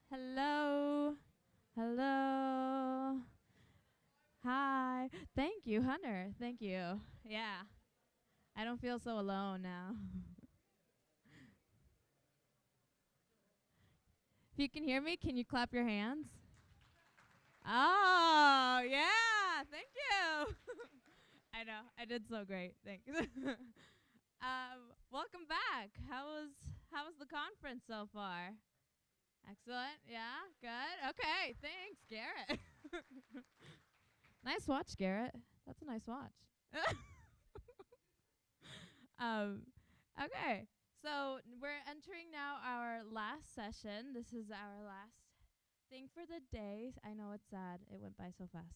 Hello. Hello. Hi. Thank you, Hunter. Thank you. Yeah. I don't feel so alone now. If you can hear me, can you clap your hands? Oh, yeah. Thank you. I know. I did so great. Thanks. Welcome back. How was the conference so far? Excellent. Yeah. Good. Okay. Thanks, Garrett. Nice watch, Garrett. That's a nice watch. um, okay. So we're entering now our last session. This is our last thing for the day. I know it's sad. It went by so fast.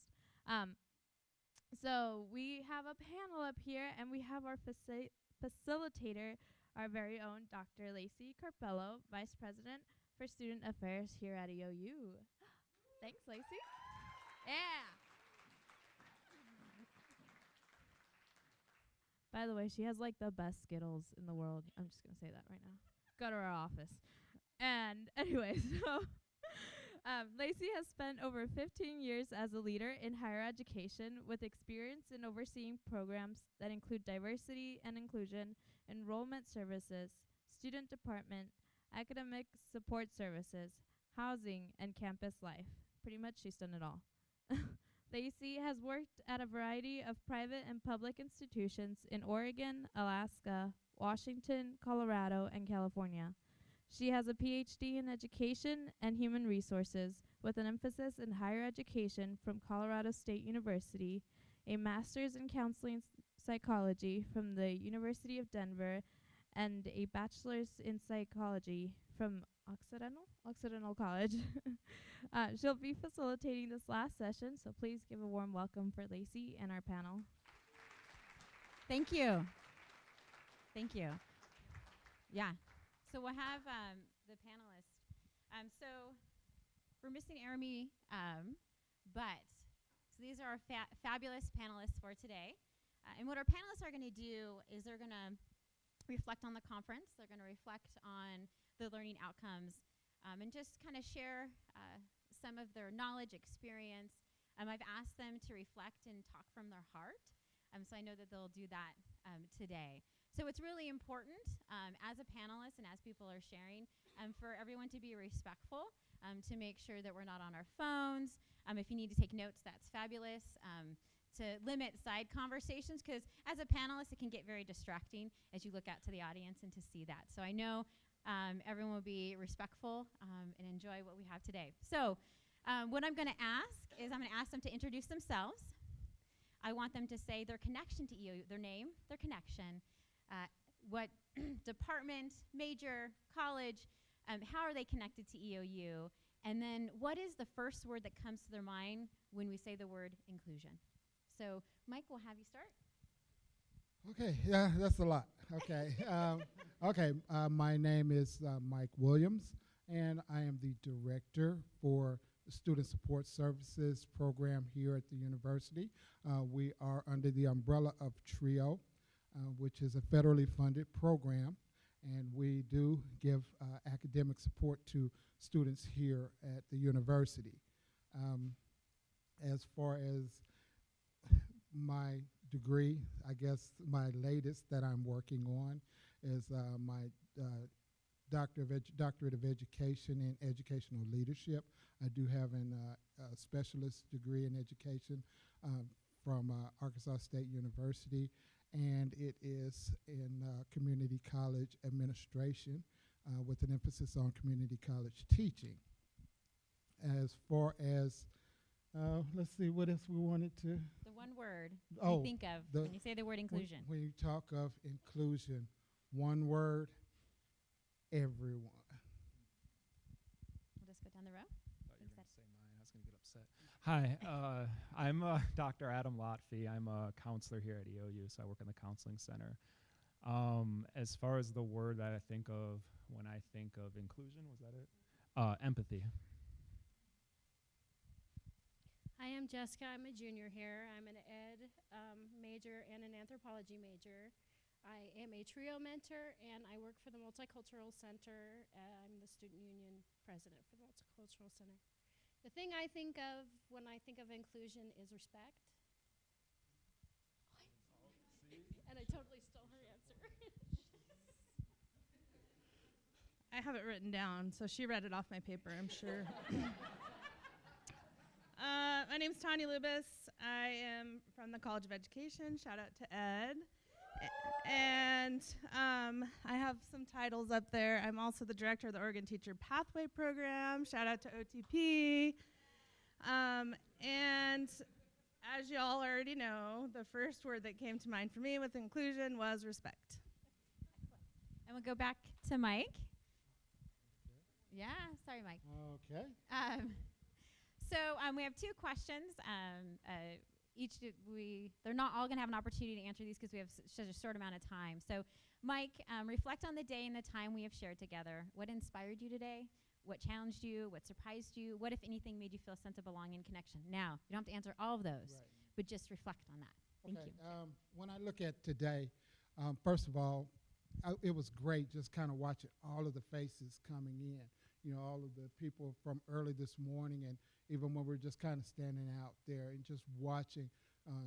So we have a panel up here, and we have our facilitator, our very own Dr. Lacey Carpello, Vice President for Student Affairs here at EOU. Thanks, Lacey. Yeah. By the way, she has like the best Skittles in the world. I'm just going to say that right now. Go to our office. And anyway, so Lacey has spent over 15 years as a leader in higher education with experience in overseeing programs that include diversity and inclusion, enrollment services, student department, academic support services, housing, and campus life. Pretty much she's done it all. Lacey has worked at a variety of private and public institutions in Oregon, Alaska, Washington, Colorado, and California. She has a PhD in education and human resources with an emphasis in higher education from Colorado State University, a master's in counseling psychology from the University of Denver, and a bachelor's in psychology from Occidental College. She'll be facilitating this last session, so please give a warm welcome for Lacey and our panel. Thank you. Thank you. Yeah. So we'll have the panelists. So we're missing Aremy, but so these are our fabulous panelists for today. And what our panelists are going to do is they're going to reflect on the conference. They're going to reflect on the learning outcomes and just kind of share some of their knowledge, experience. I've asked them to reflect and talk from their heart. So I know that they'll do that today. So it's really important as a panelist and as people are sharing for everyone to be respectful, to make sure that we're not on our phones. If you need to take notes, that's fabulous. To limit side conversations, because as a panelist, it can get very distracting as you look out to the audience and to see that. So I know everyone will be respectful and enjoy what we have today. So what I'm going to ask is I'm going to ask them to introduce themselves. I want them to say their connection to EOU, their name, their connection, what department, major, college, how are they connected to EOU, and then what is the first word that comes to their mind when we say the word inclusion. So Mike, we'll have you start. Okay, yeah, that's a lot. Okay, my name is Mike Williams, and I am the director for the Student Support Services program here at the university. We are under the umbrella of TRIO, which is a federally funded program, and we do give academic support to students here at the university. As far as my degree, I guess my latest that I'm working on is my doctorate of education in educational leadership. I do have a specialist degree in education from Arkansas State University, and it is in community college administration with an emphasis on community college teaching. As far as let's see, what else we wanted to... The one word you think of when you say the word inclusion. When you talk of inclusion, one word, everyone. We'll just go down the row. I thought you were going to say mine. I was going to get upset. Hi, I'm Dr. Adam Lotfi. I'm a counselor here at EOU, so I work in the counseling center. As far as the word that I think of when I think of inclusion, was that it? Empathy. Hi, I'm Jessica. I'm a junior here. I'm an ed major and an anthropology major. I am a trio mentor, and I work for the Multicultural Center. I'm the student union president for the Multicultural Center. The thing I think of when I think of inclusion is respect. And I totally stole her answer. I have it written down, so she read it off my paper, I'm sure. My name's Tawnya Lubbes. I am from the College of Education. Shout out to Ed. And I have some titles up there. I'm also the director of the Oregon Teacher Pathway Program. Shout out to OTP. And as y'all already know, the first word that came to mind for me with inclusion was respect. And we'll go back to Mike. Yeah, sorry, Mike. Okay. So we have 2 questions. They're not all going to have an opportunity to answer these because we have such a short amount of time. So, Mike, reflect on the day and the time we have shared together. What inspired you today? What challenged you? What surprised you? What, if anything, made you feel a sense of belonging and connection? Now, you don't have to answer all of those, but just reflect on that. Thank you. When I look at today, first of all, it was great just kind of watching all of the faces coming in. You know, all of the people from early this morning, and even when we're just kind of standing out there and just watching,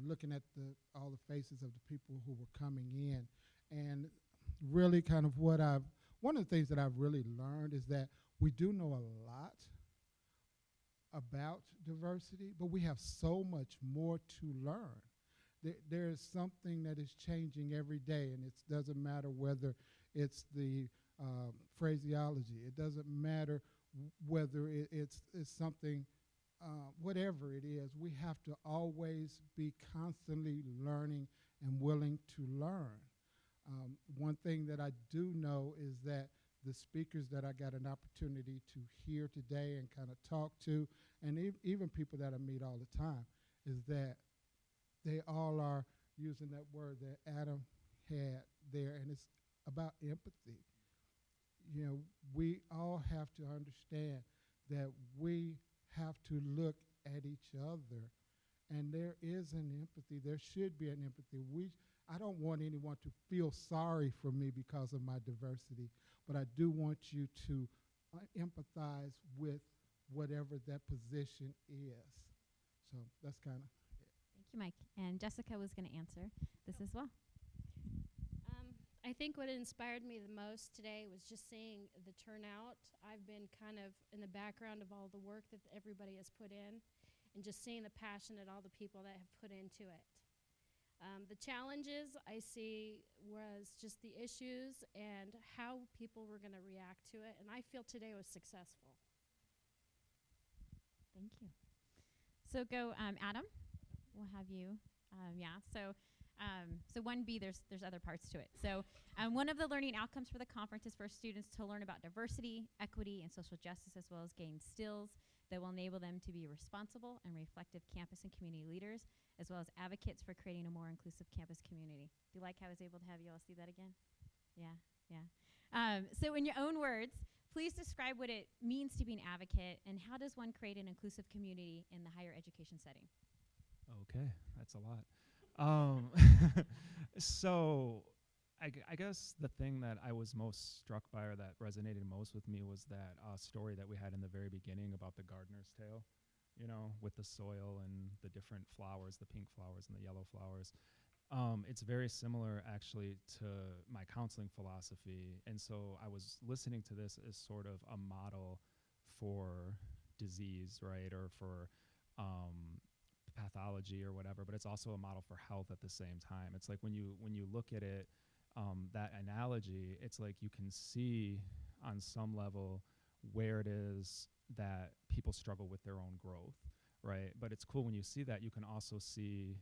looking at all the faces of the people who were coming in. And really kind of one of the things that I've really learned is that we do know a lot about diversity, but we have so much more to learn. There is something that is changing every day, and it doesn't matter whether it's the phraseology. It doesn't matter whether it's something, whatever it is, we have to always be constantly learning and willing to learn. One thing that I do know is that the speakers that I got an opportunity to hear today and kind of talk to, and even people that I meet all the time, is that they all are using that word that Adam had there, and it's about empathy. You know, we all have to understand that we have to look at each other, and there is an empathy. There should be an empathy. I don't want anyone to feel sorry for me because of my diversity, but I do want you to empathize with whatever that position is. So that's kind of it. Thank you, Mike. And Jessica was going to answer this as well. I think what inspired me the most today was just seeing the turnout. I've been kind of in the background of all the work that everybody has put in, and just seeing the passion that all the people that have put into it. The challenges I see was just the issues and how people were going to react to it, and I feel today was successful. Thank you. So go, Adam. We'll have you. So 1B, there's other parts to it. So one of the learning outcomes for the conference is for students to learn about diversity, equity, and social justice, as well as gain skills that will enable them to be responsible and reflective campus and community leaders, as well as advocates for creating a more inclusive campus community. Do you like how I was able to have you all see that again? Yeah. So in your own words, please describe what it means to be an advocate, and how does one create an inclusive community in the higher education setting? Okay, that's a lot. So I guess the thing that I was most struck by, or that resonated most with me, was that story that we had in the very beginning about the gardener's tale, you know, with the soil and the different flowers, the pink flowers and the yellow flowers. It's very similar actually to my counseling philosophy. And so I was listening to this as sort of a model for disease, right, or for pathology or whatever, but it's also a model for health at the same time. It's like when you look at it, that analogy, it's like you can see on some level where it is that people struggle with their own growth, right? But it's cool when you see that, you can also see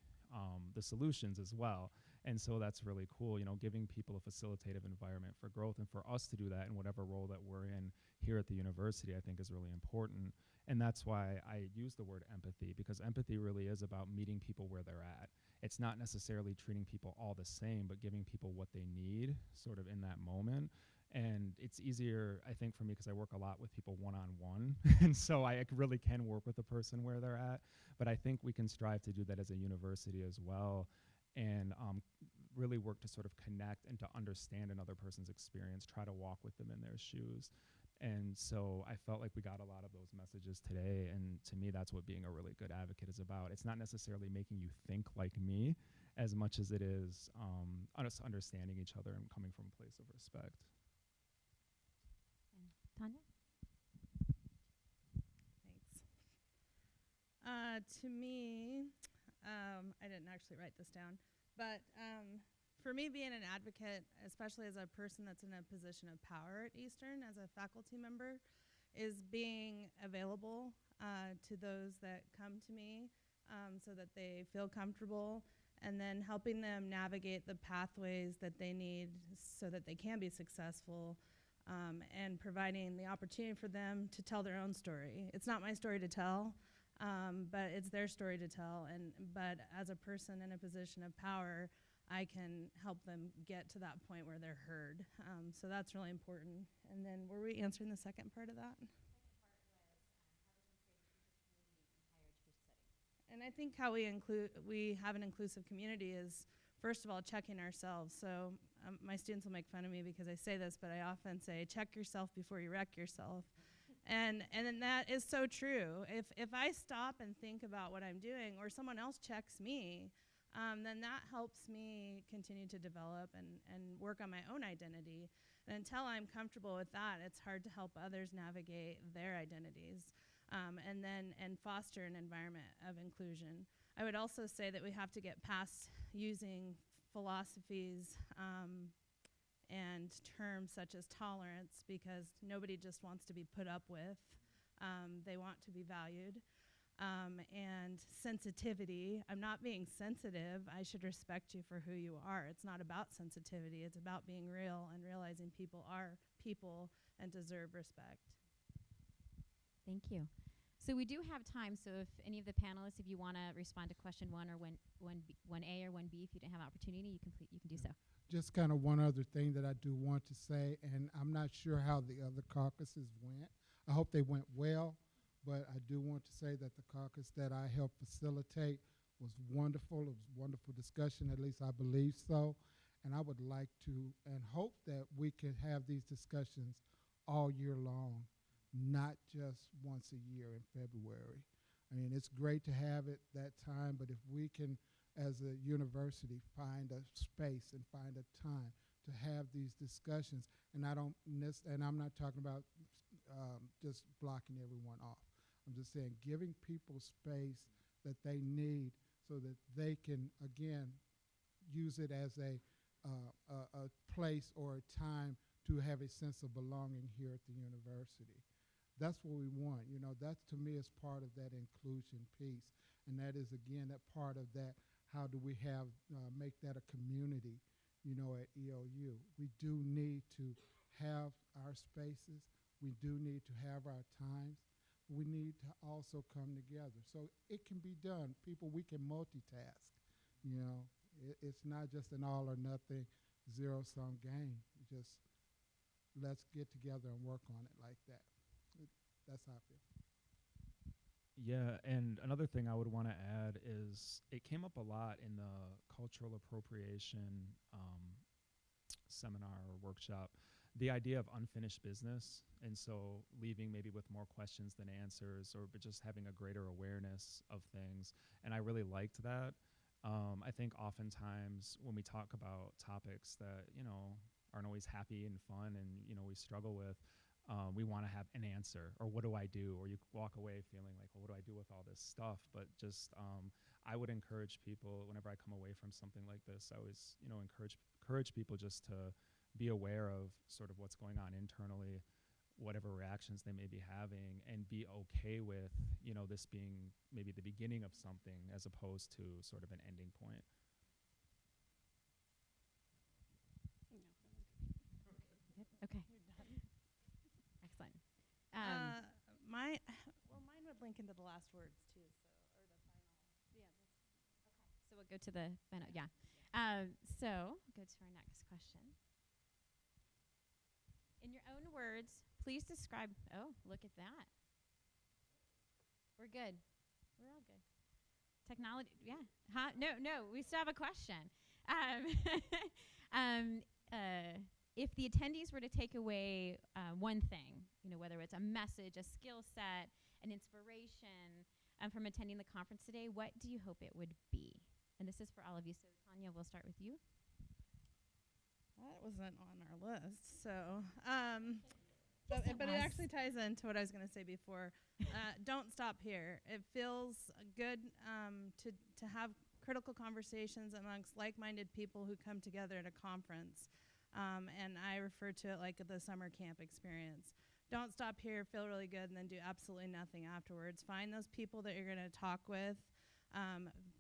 the solutions as well. And so that's really cool, you know, giving people a facilitative environment for growth, and for us to do that in whatever role that we're in here at the university, I think is really important. And that's why I use the word empathy, because empathy really is about meeting people where they're at. It's not necessarily treating people all the same, but giving people what they need sort of in that moment. And it's easier, I think, for me, because I work a lot with people one-on-one. And so I really can work with the person where they're at. But I think we can strive to do that as a university as well. And really work to sort of connect and to understand another person's experience, try to walk with them in their shoes. And so I felt like we got a lot of those messages today. And to me, that's what being a really good advocate is about. It's not necessarily making you think like me as much as it is us understanding each other and coming from a place of respect. And Tawnya? Thanks. To me, I didn't actually write this down, but for me, being an advocate, especially as a person that's in a position of power at Eastern, as a faculty member, is being available to those that come to me so that they feel comfortable, and then helping them navigate the pathways that they need so that they can be successful, and providing the opportunity for them to tell their own story. It's not my story to tell, but it's their story to tell. But as a person in a position of power, I can help them get to that point where they're heard. So that's really important. And then were we answering the second part of that? And I think how we have an inclusive community is, first of all, checking ourselves. So my students will make fun of me because I say this, but I often say, check yourself before you wreck yourself. And then that is so true. If I stop and think about what I'm doing, or someone else checks me, then that helps me continue to develop and work on my own identity. And until I'm comfortable with that, it's hard to help others navigate their identities, and foster an environment of inclusion. I would also say that we have to get past using philosophies and terms such as tolerance, because nobody just wants to be put up with. They want to be valued. And sensitivity. I'm not being sensitive. I should respect you for who you are. It's not about sensitivity. It's about being real and realizing people are people and deserve respect. Thank you. So we do have time, so if any of the panelists, if you want to respond to question 1 or 1A or 1B, if you didn't have opportunity, you can do so. Just kind of one other thing that I do want to say, and I'm not sure how the other caucuses went. I hope they went well. But I do want to say that the caucus that I helped facilitate was wonderful. It was a wonderful discussion, at least I believe so. And I would like to and hope that we can have these discussions all year long, not just once a year in February. I mean, it's great to have it that time, but if we can, as a university, find a space and find a time to have these discussions, and I'm not talking about just blocking everyone off. I'm just saying giving people space that they need so that they can, again, use it as a place or a time to have a sense of belonging here at the university. That's what we want. You know, that to me is part of that inclusion piece. And that is, again, that part of that, how do we have, make that a community, you know, at EOU. We do need to have our spaces. We do need to have our times. We need to also come together. So it can be done. People, we can multitask. You know, it's not just an all or nothing zero-sum game. Just let's get together and work on it like that. That's how I feel. Yeah, and another thing I would want to add is it came up a lot in the cultural appropriation seminar or workshop, the idea of unfinished business, and so leaving maybe with more questions than answers, or but just having a greater awareness of things. And I really liked that. I think oftentimes when we talk about topics that, you know, aren't always happy and fun and, you know, we struggle with, we want to have an answer, or what do I do? Or you walk away feeling like, well, what do I do with all this stuff? But just, I would encourage people, whenever I come away from something like this, I always, you know, encourage people just to be aware of sort of what's going on internally, whatever reactions they may be having, and be okay with, you know, this being maybe the beginning of something as opposed to sort of an ending point. Okay. Excellent. Mine would link into the last words too, or the final. Yeah. So we'll go to the final. Yeah. So go to our next question. In your own words, please describe. Oh, look at that. We're good. We're all good. Technology. Yeah. No. We still have a question. Um, if the attendees were to take away one thing, whether it's a message, a skill set, an inspiration from attending the conference today, what do you hope it would be? And this is for all of you. So, Tawnya, we'll start with you. That wasn't on our list, so Yes, but it was. actually ties into what I was going to say before. Don't stop here. It feels good to have critical conversations amongst like-minded people who come together at a conference, and I refer to it like the summer camp experience. Don't stop here, feel really good, and then do absolutely nothing afterwards. Find those people that you're going to talk with.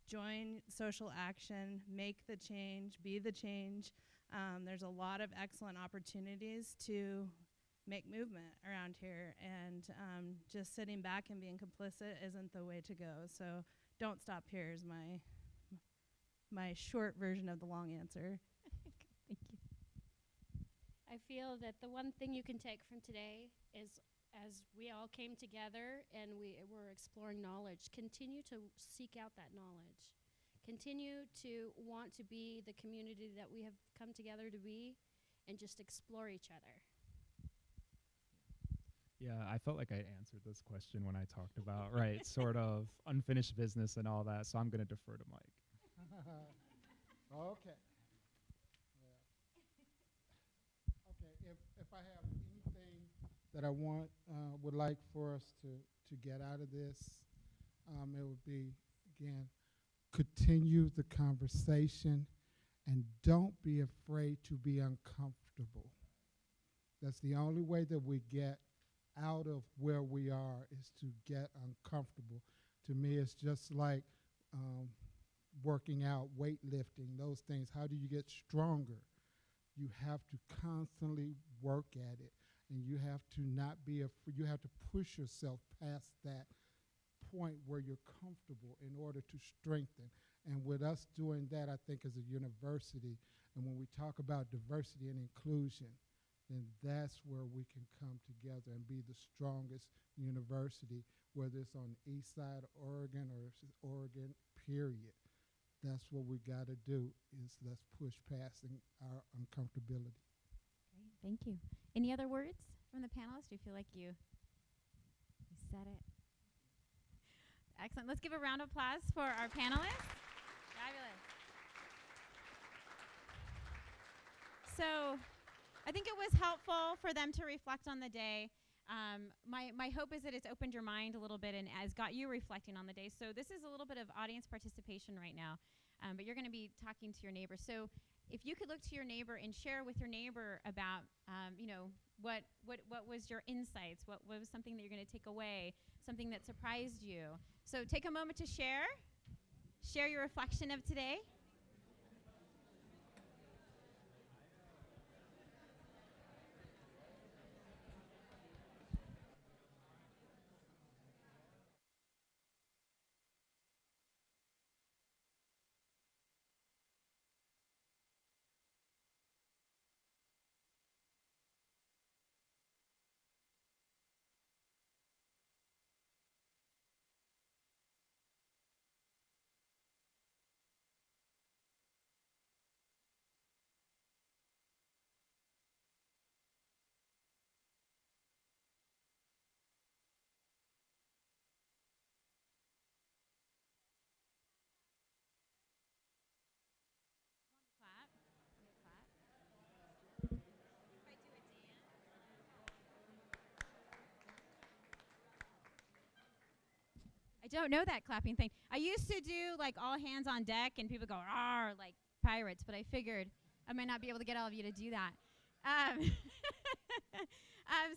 Join social action, make the change, be the change. There's a lot of excellent opportunities to make movement around here, and just sitting back and being complicit isn't the way to go. So don't stop here is my short version of the long answer. Thank you. I feel that the one thing you can take from today is, as we all came together and we were exploring knowledge, continue to seek out that knowledge. Continue to want to be the community that we have come together to be, and just explore each other. Yeah, I felt like I answered this question when I talked about, right, sort of unfinished business and all that, so I'm going to defer to Mike. Okay. Yeah. Okay, if I have anything that I would like for us to get out of this, it would be, again, continue the conversation and don't be afraid to be uncomfortable. That's the only way that we get out of where we are, is to get uncomfortable. To me, it's just like working out, weightlifting, those things. How do you get stronger? You have to constantly work at it, and you have to not be you have to push yourself past that point where you're comfortable in order to strengthen. And with us doing that, I think as a university, and when we talk about diversity and inclusion, then that's where we can come together and be the strongest university, whether it's on the east side of Oregon or Oregon, period. That's what we got to do, is let's push past our uncomfortability. Great, thank you. Any other words from the panelists? Do you feel like you said it? Excellent. Let's give a round of applause for our panelists. Fabulous. So I think it was helpful for them to reflect on the day. My hope is that it's opened your mind a little bit and has got you reflecting on the day. So this is a little bit of audience participation right now, but you're going to be talking to your neighbor. So if you could look to your neighbor and share with your neighbor about, what was your insights? What was something that you're going to take away? Something that surprised you? So take a moment to share your reflection of today. I don't know that clapping thing. I used to do like all hands on deck and people go "Arr," like pirates, but I figured I might not be able to get all of you to do that.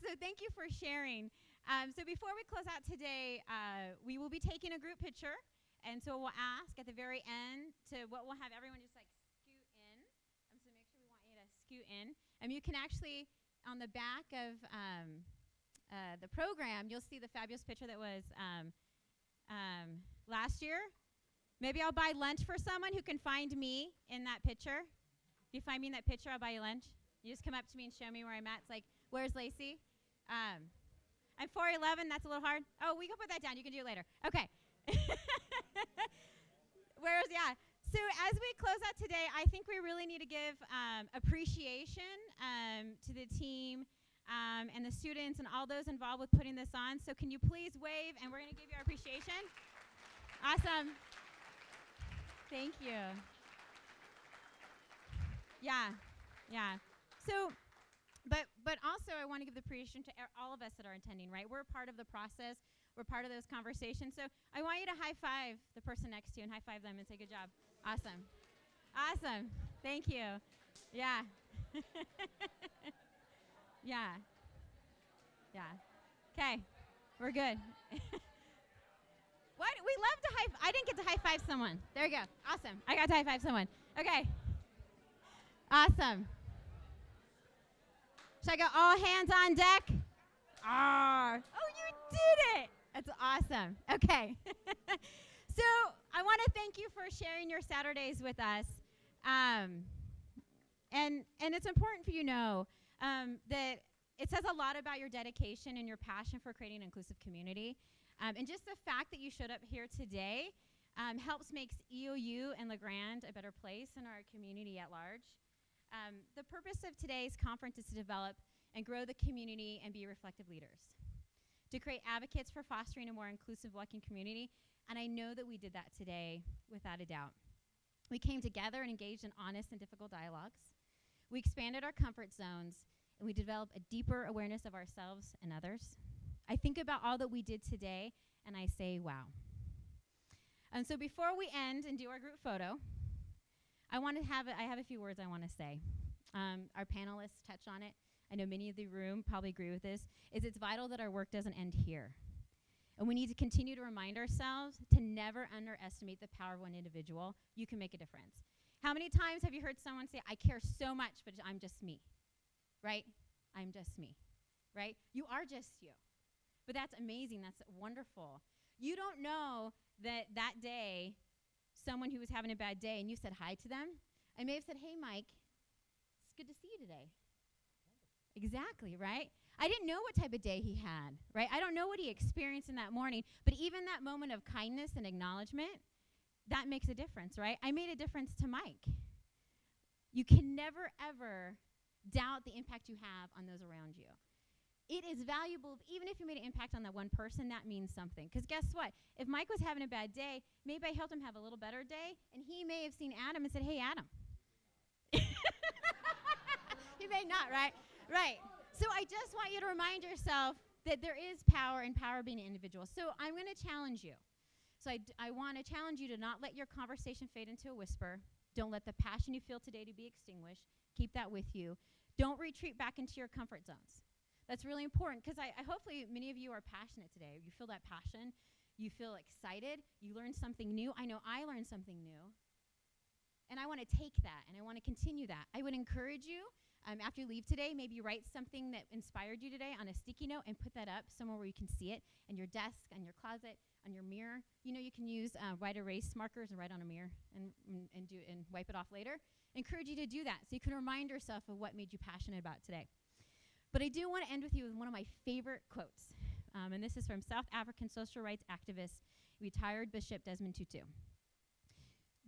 So thank you for sharing. So before we close out today, we will be taking a group picture, and so we'll ask at the very end we'll have everyone just like scoot in. So make sure we want you to scoot in. You can actually, on the back of the program, you'll see the fabulous picture that was last year. Maybe I'll buy lunch for someone who can find me in that picture. If you find me in that picture, I'll buy you lunch. You just come up to me and show me where I'm at. It's like, where's Lacey? I'm 4'11", that's a little hard. Oh, we can put that down. You can do it later. Okay. So as we close out today, I think we really need to give appreciation to the team and the students and all those involved with putting this on. So can you please wave, and we're going to give you our appreciation. Awesome. Thank you. Yeah. So, but also I want to give the appreciation to all of us that are attending, right? We're part of the process. We're part of those conversations. So I want you to high five the person next to you and high five them and say good job. Awesome. Awesome. Thank you. Yeah. Yeah. Okay. We're good. What? We love to I didn't get to high five someone. There you go. Awesome. I got to high five someone. Okay. Awesome. Should I go all hands on deck? Oh, you did it. That's awesome. Okay. So I want to thank you for sharing your Saturdays with us. And it's important for you to know that it says a lot about your dedication and your passion for creating an inclusive community. And just the fact that you showed up here today helps makes EOU and LeGrand a better place in our community at large. The purpose of today's conference is to develop and grow the community and be reflective leaders, to create advocates for fostering a more inclusive, welcoming community. And I know that we did that today without a doubt. We came together and engaged in honest and difficult dialogues. We expanded our comfort zones, and we developed a deeper awareness of ourselves and others. I think about all that we did today, and I say, wow. And so before we end and do our group photo, I have a few words I want to say. Our panelists touch on it. I know many of the room probably agree with this, it's vital that our work doesn't end here. And we need to continue to remind ourselves to never underestimate the power of one individual. You can make a difference. How many times have you heard someone say, I care so much, but I'm just me, right? I'm just me, right? You are just you. But that's amazing. That's wonderful. You don't know that day, someone who was having a bad day and you said hi to them, I may have said, hey, Mike, it's good to see you today. Exactly, right? I didn't know what type of day he had, right? I don't know what he experienced in that morning, but even that moment of kindness and acknowledgement, that makes a difference, right? I made a difference to Mike. You can never, ever doubt the impact you have on those around you. It is valuable, even if you made an impact on that one person, that means something. Because guess what? If Mike was having a bad day, maybe I helped him have a little better day, and he may have seen Adam and said, hey, Adam. He may not, right? Right. So I just want you to remind yourself that there is power in power being an individual. So I'm going to challenge you. So I want to challenge you to not let your conversation fade into a whisper. Don't let the passion you feel today to be extinguished. Keep that with you. Don't retreat back into your comfort zones. That's really important because I hopefully many of you are passionate today. You feel that passion. You feel excited. You learned something new. I know I learned something new. And I want to take that and I want to continue that. I would encourage you, after you leave today, maybe write something that inspired you today on a sticky note and put that up somewhere where you can see it, in your desk, on your closet, on your mirror. You know, you can use white erase markers and write on a mirror and wipe it off later. Encourage you to do that so you can remind yourself of what made you passionate about today. But I do want to end with you with one of my favorite quotes. And this is from South African social rights activist, retired Bishop Desmond Tutu.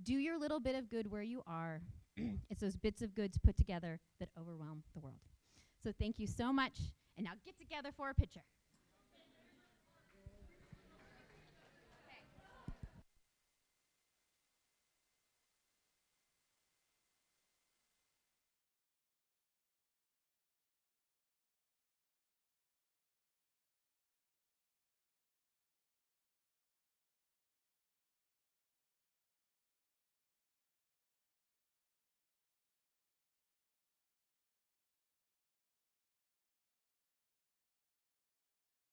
Do your little bit of good where you are. It's those bits of goods put together that overwhelm the world. So thank you so much. And now get together for a picture.